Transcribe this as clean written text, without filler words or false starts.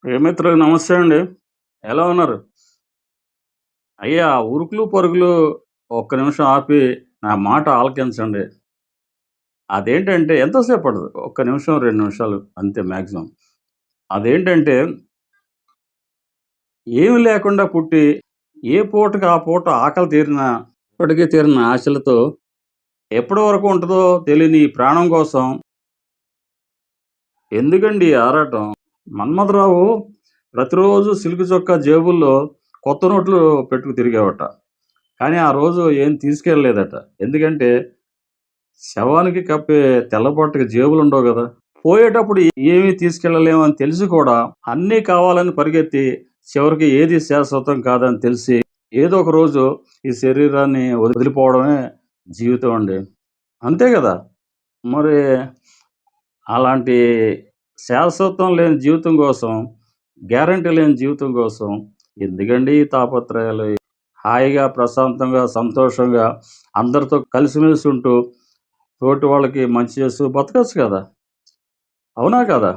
ప్రియమిత్రులకు నమస్తే అండి. ఎలా ఉన్నారు? అయ్యా! ఉరుకులు, పరుగులు ఒక్క నిమిషం ఆపి నా మాట ఆలకించండి. అదేంటంటే ఎంతసేపు పడదు. ఒక్క నిమిషం, 2 నిమిషాలు అంతే మాక్సిమం. అదేంటంటే ఏమి లేకుండా పుట్టి, ఏ పూటకి ఆ పూట ఆకలి తీరిన, ఇప్పటికి తీరని ఆశలతో ఎప్పటి వరకు ఉంటదో తెలియని ఈ ప్రాణం కోసం ఎందుకండి ఈ ఆరాటం? మన్మథరావు ప్రతిరోజు సిల్క్ చొక్కా జేబుల్లో కొత్త నోట్లు పెట్టుకు తిరిగేవాట. కానీ ఆ రోజు ఏం తీసుకెళ్ళలేదట. ఎందుకంటే శవానికి కప్పే తెల్లబట్టకి జేబులుండవు గదా! పోయేటప్పుడు ఏమీ తీసుకెళ్ళలేము అని తెలిసి కూడా అన్నీ కావాలని పరిగెత్తి చివరికి ఏది శాశ్వతం కాదని తెలిసి ఏదో ఒక రోజు ఈ శరీరాన్ని వదిలిపోవడమే జీవితం అండి. అంతే గదా! మరి అలాంటి శాశ్వతం లేని జీవితం కోసం, గ్యారంటీ లేని జీవితం కోసం ఎందుకండి ఈ తాపత్రయాలు? హాయిగా, ప్రశాంతంగా, సంతోషంగా అందరితో కలిసిమెలిసి ఉంటూ తోటి వాళ్ళకి మంచి చేస్తూ బతకచ్చు కదా! అవునా కదా?